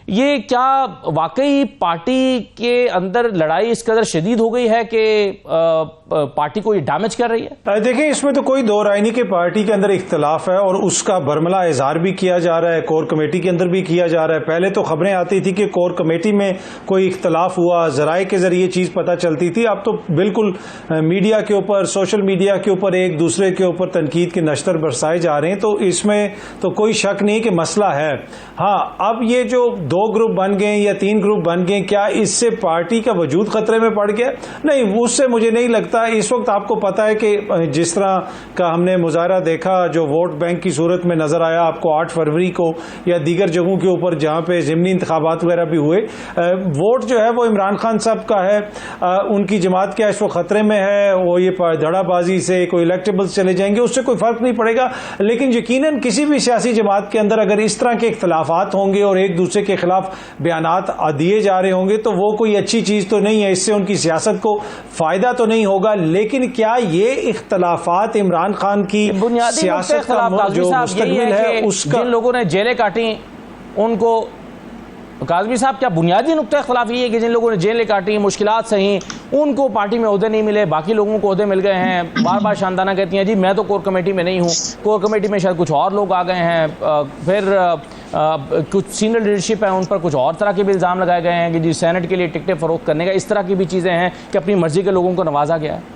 ये क्या वाकई पार्टी के अंदर लड़ाई इस कदर शदीद हो गई है कि पार्टी को ये डैमेज कर रही है? देखिए, इसमें तो कोई दो राय नहीं कि पार्टी के अंदर इख्तलाफ है और उसका बरमला इजहार भी किया जा रहा है, कोर कमेटी के अंदर भी किया जा रहा है। पहले तो खबरें आती थी कि कोर कमेटी में कोई इख्तलाफ हुआ, जराए के जरिए चीज पता चलती थी। अब तो बिल्कुल मीडिया के ऊपर, सोशल मीडिया के ऊपर एक दूसरे के ऊपर तनकीद के नश्तर बरसाए जा रहे हैं, तो इसमें तो कोई शक नहीं कि मसला है। हाँ, अब ये जो 2 ग्रुप बन गए या 3 ग्रुप बन गए, क्या इससे पार्टी का वजूद खतरे में पड़ गया? नहीं, उससे मुझे नहीं लगता। इस वक्त आपको पता है कि जिस तरह का हमने मुजाहरा देखा, जो वोट बैंक की सूरत में नजर आया आपको 8 फरवरी को, या दीगर जगहों के ऊपर जहां पे ज़िमनी इंतखाबात वगैरह भी हुए, वोट जो है वो इमरान खान साहब का है। उनकी जमात क्या इस वक्त खतरे में है? वो ये धड़ाबाजी से कोई इलेक्टेबल्स चले जाएंगे, उससे कोई फर्क नहीं पड़ेगा। लेकिन यकीनन किसी भी सियासी जमात के अंदर अगर इस तरह के इख्तलाफात होंगे और एक दूसरे के खिलाफ बयानात दिए जा रहे होंगे, तो वो कोई अच्छी चीज तो नहीं है। इससे उनकी सियासत को फायदा तो नहीं होगा। लेकिन क्या ये इख्तलाफात इमरान खान की सियासत का जो मुस्तकबिल है उसका, जिन लोगों ने जेलें काटी उनको, काज़मी साहब, क्या बुनियादी नुक्ता इख्तलाफ ये है कि जिन लोगों ने जेलें काटी, मुश्किलात सही, उनको पार्टी में ओहदे नहीं मिले, बाकी लोगों को ओहदे मिल गए हैं? बार बार शानदाना कहती हैं जी मैं तो कोर कमेटी में नहीं हूँ, कोर कमेटी में शायद कुछ और लोग आ गए हैं, फिर कुछ सीनियर लीडरशिप है उन पर कुछ और तरह के भी इल्ज़ाम लगाए गए हैं कि जी सेनेट के लिए टिकटें फ़रोख्त करने का, इस तरह की भी चीज़ें हैं कि अपनी मर्जी के लोगों को नवाजा गया है।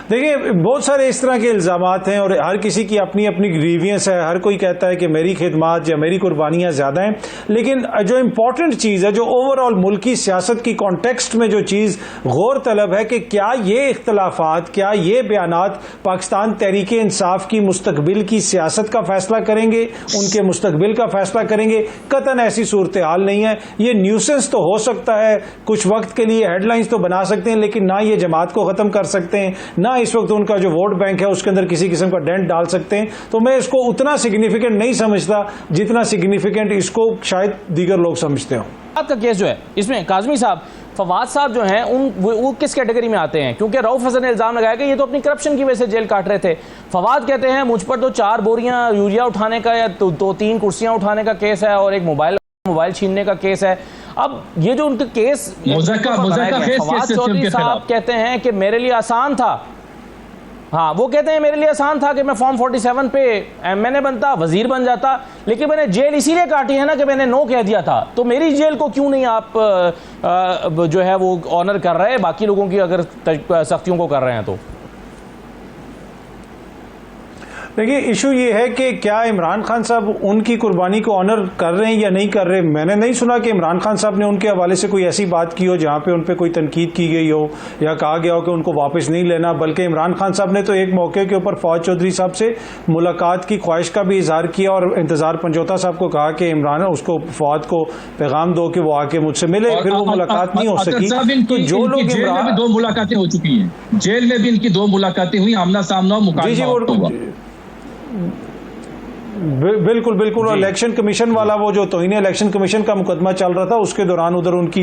देखिए, बहुत सारे इस तरह के इल्जामात हैं और हर किसी की अपनी अपनी ग्रीवियंस है। हर कोई कहता है कि मेरी खिदमात या मेरी कुर्बानियां ज्यादा हैं। लेकिन जो इंपॉर्टेंट चीज है, जो ओवरऑल मुल्की सियासत की कॉन्टेक्स्ट में जो चीज गौर तलब है कि क्या ये इख्तलाफात, क्या ये बयानात पाकिस्तान तहरीक इंसाफ की मुस्तकबिल की सियासत का फैसला करेंगे, उनके मुस्तकबिल का फैसला करेंगे? कतन ऐसी सूरत हाल नहीं है। ये न्यूसेंस तो हो सकता है, कुछ वक्त के लिए हेडलाइंस तो बना सकते हैं, लेकिन ना ये जमात को खत्म कर सकते हैं, ना इस वक्त उनका जो वोट बैंक है उसके अंदर किसी किस्म का डेंट डाल सकते हैं। तो मैं इसको उतना सिग्निफिकेंट नहीं समझता जितना सिग्निफिकेंट इसको शायद दीगर लोग समझते हो। आपका केस जो है इसमें, काज़मी साहब, फवाद साहब जो हैं वो किस कैटेगरी में आते हैं? क्योंकि रऊफ हसन ने इल्जाम लगाया कि ये तो अपनी करप्शन की वजह से जेल काट रहे थे। फवाद कहते हैं मुझ पर तो 4 बोरियां यूरिया उठाने का या 2-3 कुर्सियां उठाने का केस है और एक मोबाइल छीनने का केस है। अब ये जो उनके केस फवाद चौधरी साहब कहते हैं कि मेरे लिए आसान था, हाँ वो कहते हैं मेरे लिए आसान था कि मैं फॉर्म 47 पे एमएनए बनता, वजीर बन जाता, लेकिन मैंने जेल इसीलिए काटी है ना कि मैंने नो कह दिया था। तो मेरी जेल को क्यों नहीं आप जो है वो ऑनर कर रहे हैं, बाकी लोगों की अगर सख्तियों को कर रहे हैं तो? देखिए, इशू ये है कि क्या इमरान खान साहब उनकी कुर्बानी को ऑनर कर रहे हैं या नहीं कर रहे। मैंने नहीं सुना कि इमरान खान साहब ने उनके हवाले से कोई ऐसी बात की हो जहां पे उन पे कोई तनकीद की गई हो या कहा गया हो कि उनको वापस नहीं लेना। बल्कि इमरान खान साहब ने तो एक मौके के ऊपर फवाद चौधरी साहब से मुलाकात की ख्वाहिश का भी इजहार किया और इंतजार पंजोता साहब को कहा कि इमरान उसको फवाद को पैगाम दो कि वो आके मुझसे मिले। फिर वो मुलाकात नहीं हो सकी। तो जो लोग जेल में भी 2 मुलाकातें हो चुकी हैं, जेल में भी इनकी 2 मुलाकातें हुई, आमना सामना मुकाबला हुआ। बिल्कुल बिल्कुल। और इलेक्शन कमीशन वाला वो जो तौहीन इलेक्शन कमीशन का मुकदमा चल रहा था उसके दौरान उधर उनकी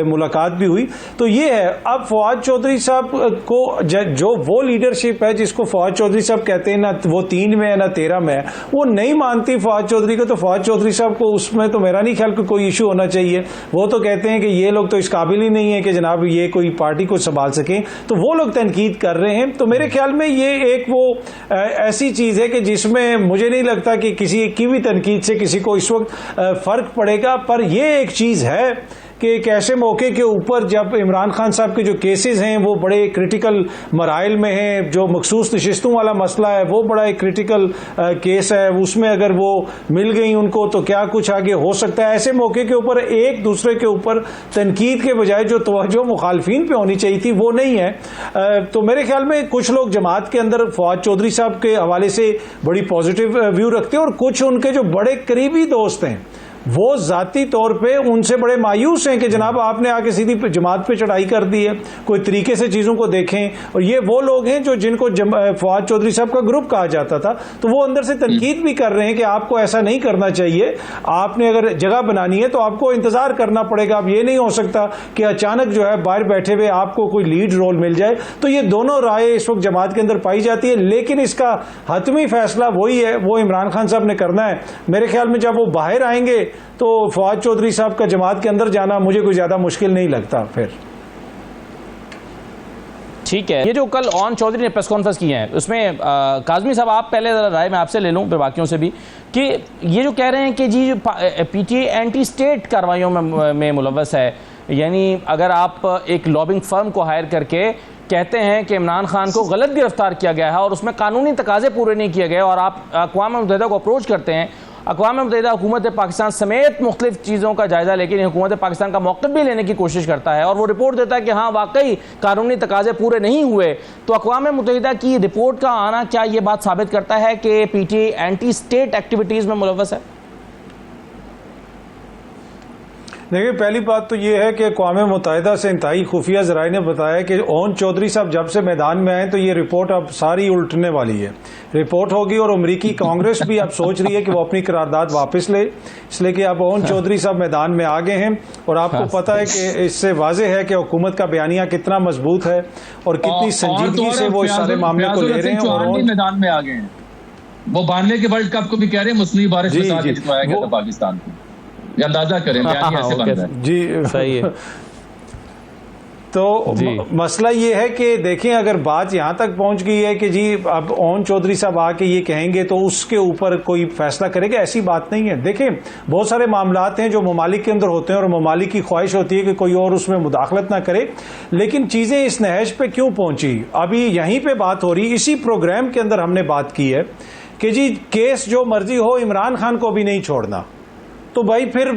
मुलाकात भी हुई। तो ये है, अब फवाद चौधरी साहब को जो वो लीडरशिप है जिसको फवाद चौधरी साहब कहते हैं, ना वो 3 में है ना 13 में है, वो नहीं मानती फवाद चौधरी को। तो फवाद चौधरी साहब को उसमें तो मेरा नहीं ख्याल कोई इशू होना चाहिए। वो तो कहते हैं कि ये लोग तो इस काबिल ही नहीं है कि जनाब ये कोई पार्टी को संभाल सके, तो वो लोग तनकीद कर रहे हैं। तो मेरे ख्याल में ये एक वो ऐसी चीज है कि जिसमें मुझे नहीं लगता कि किसी की भी तनकीद से किसी को इस वक्त फर्क पड़ेगा। पर यह एक चीज है कि एक ऐसे मौके के ऊपर जब इमरान खान साहब के जो केसेस हैं वो बड़े क्रिटिकल मराइल में हैं, जो मखसूस नशिस्तों वाला मसला है वो बड़ा एक क्रिटिकल केस है, उसमें अगर वो मिल गई उनको तो क्या कुछ आगे हो सकता है। ऐसे मौके के ऊपर एक दूसरे के ऊपर तनकीद के बजाय जो तवज्जो मुखालफिन पे होनी चाहिए थी वो नहीं है। तो मेरे ख्याल में कुछ लोग जमात के अंदर फवाद चौधरी साहब के हवाले से बड़ी पॉजिटिव व्यू रखते हैं और कुछ उनके जो बड़े करीबी दोस्त हैं वो जाती तौर पे उनसे बड़े मायूस हैं कि जनाब आपने आके सीधी जमात पे चढ़ाई कर दी है। कोई तरीके से चीज़ों को देखें। और ये वो लोग हैं जो जिनको फवाद चौधरी साहब का ग्रुप कहा जाता था, तो वो अंदर से तनकीद भी कर रहे हैं कि आपको ऐसा नहीं करना चाहिए, आपने अगर जगह बनानी है तो आपको इंतजार करना पड़ेगा। अब ये नहीं हो सकता कि अचानक जो है बाहर बैठे हुए आपको कोई लीड रोल मिल जाए। तो ये दोनों राय इस वक्त जमात के अंदर पाई जाती है, लेकिन इसका हतमी फैसला वही है, वो इमरान खान साहब ने करना है। मेरे ख्याल में जब वो बाहर आएंगे तो फवाद चौधरी साहब का जमात के अंदर जाना मुझे कोई ज्यादा मुश्किल नहीं लगता। फिर ठीक है, ये जो कल ओन चौधरी ने प्रेस कॉन्फ्रेंस की है उसमें काजमी साहब आप पहले राय मैं आपसे ले लूं फिर बाकियों से भी, कि ये जो कह रहे हैं कि जी जो पीटीआई एंटी स्टेट कार्रवाइयों में मुलव्वस है, यानी अगर आप एक लॉबिंग फर्म को हायर करके कहते हैं कि इमरान खान को गलत गिरफ्तार किया गया है और उसमें कानूनी तकाजे पूरे नहीं किए गए और आप अक़वाम मुत्तहिदा को अप्रोच करते हैं, अक़वाम मुत्तहिदा हुकूमत पाकिस्तान समेत मुख्तलिफ चीज़ों का जायज़ा लेकिन हुकूमत पाकिस्तान का मौक़िफ़ भी लेने की कोशिश करता है और वो रिपोर्ट देता है कि हाँ वाकई कानूनी तकाजे पूरे नहीं हुए, तो अक़वाम मुत्तहिदा की रिपोर्ट का आना क्या ये बात साबित करता है कि पीटीआई एंटी स्टेट एक्टिविटीज़ में मुलव्वस है? देखिए, पहली बात तो ये है कि अक़वाम मुत्तहिदा से इंतहाई खुफिया ज़राए ने बताया कि ओन चौधरी साहब जब से मैदान में आए तो ये रिपोर्ट अब सारी उल्टने वाली है। रिपोर्ट होगी और अमरीकी कांग्रेस भी अब सोच रही है कि वो अपनी करारदाद वापस ले, इसलिए कि अब ओन चौधरी साहब मैदान में आ गए हैं। और आपको पता है कि इससे वाज़ेह है कि हुकूमत का बयानिया कितना मजबूत है और कितनी संजीदगी से वो इस सारे मामले को ले रहे हैं। और मैदान में आ गए हैं, वो बानवे के वर्ल्ड कप को भी कह रहे हैं मुस्लिम बारिश के साथ जितवाया गया था पाकिस्तान को, ये अंदाजा करें ऐसे बन रहा है। जी सही है। तो मसला ये है कि देखें, अगर बात यहाँ तक पहुँच गई है कि जी अब ओन चौधरी साहब आके ये कहेंगे तो उसके ऊपर कोई फैसला करेगा, ऐसी बात नहीं है। देखें, बहुत सारे मामलात हैं जो ममालिक के अंदर होते हैं और ममालिक की ख्वाहिश होती है कि कोई और उसमें मुदाखलत ना करे, लेकिन चीज़ें इस नहज पे क्यों पहुँची अभी यहीं पर बात हो रही। इसी प्रोग्राम के अंदर हमने बात की है कि जी केस जो मर्जी हो, इमरान खान को भी नहीं छोड़ना। तो भाई फिर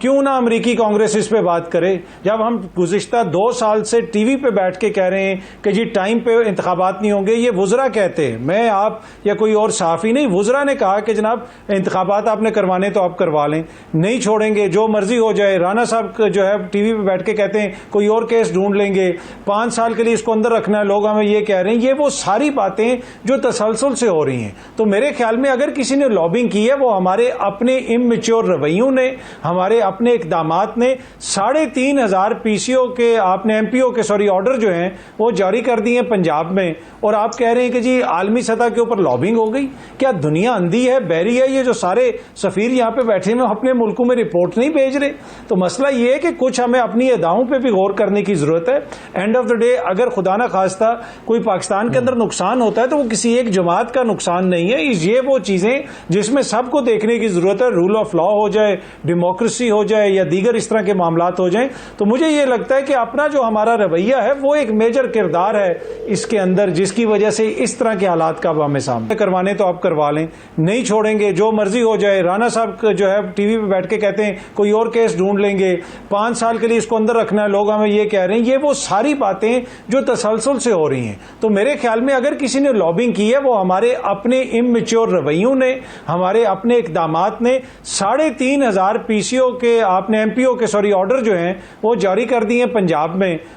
क्यों ना अमरीकी कांग्रेस इस पे बात करे, जब हम गुज़िश्ता 2 साल से टीवी पे बैठ के कह रहे हैं कि जी टाइम पे इंतखाबात नहीं होंगे। ये वुज़रा कहते हैं, मैं आप या कोई और सहाफ़ी नहीं, वुज़रा ने कहा कि जनाब इंतखाबात आपने करवाने तो आप करवा लें, नहीं छोड़ेंगे, जो मर्जी हो जाए। राना साहब जो है टीवी पे बैठ के कहते हैं कोई और केस ढूंढ लेंगे, 5 साल के लिए इसको अंदर रखना है, लोग हमें ये कह रहे हैं। ये वो सारी बातें जो तसलसल से हो रही हैं। तो मेरे ख्याल में अगर किसी ने लॉबिंग की है वो हमारे अपने इमैच्योर रवैयों ने, हमारे अपने इकदामात ने 3,500 पीसीओ के आपने एमपीओ के ऑर्डर जो हैं वो जारी कर दिए हैं पंजाब में, और आप कह रहे हैं कि जी आलमी सतह के ऊपर लॉबिंग हो गई। क्या दुनिया अंधी है, बहरी है? ये जो सारे सफीर यहाँ पे बैठे हैं अपने मुल्कों में रिपोर्ट नहीं भेज रहे। तो मसला ये है कि कुछ हमें अपनी अदाओं पे भी गौर करने की जरूरत है। एंड ऑफ द डे अगर खुदा ना खास्ता कोई पाकिस्तान के अंदर नुकसान होता है तो वो किसी एक जमात का नुकसान नहीं है। ये वो चीजें जिसमें सबको देखने की जरूरत है, रूल ऑफ लॉ हो जाए, डेमोक्रेसी हो जाए या दीगर इस तरह के मामलात हो जाएं। तो मुझे ये लगता है कि अपना जो हमारा रवैया है वो एक मेजर किरदार है इसके अंदर, जिसकी वजह से इस तरह के हालात का हमें सामने करवाने तो आप करवा लें, नहीं छोड़ेंगे, जो मर्जी हो जाए। राना साहब जो है टीवी पे बैठ के कहते हैं कोई और केस ढूंढ लेंगे, 5 साल के लिए इसको अंदर रखना है, लोग हमें ये कह रहे हैं। ये वो सारी बातें जो तसलसल से हो रही हैं। तो मेरे ख्याल में अगर किसी ने लॉबिंग की है वो हमारे अपने इमैच्योर रवैयों ने, हमारे अपने इकदामात ने 3,500 पीसीओ के आपने एमपीओ के ऑर्डर जो हैं वो जारी कर दिए पंजाब में,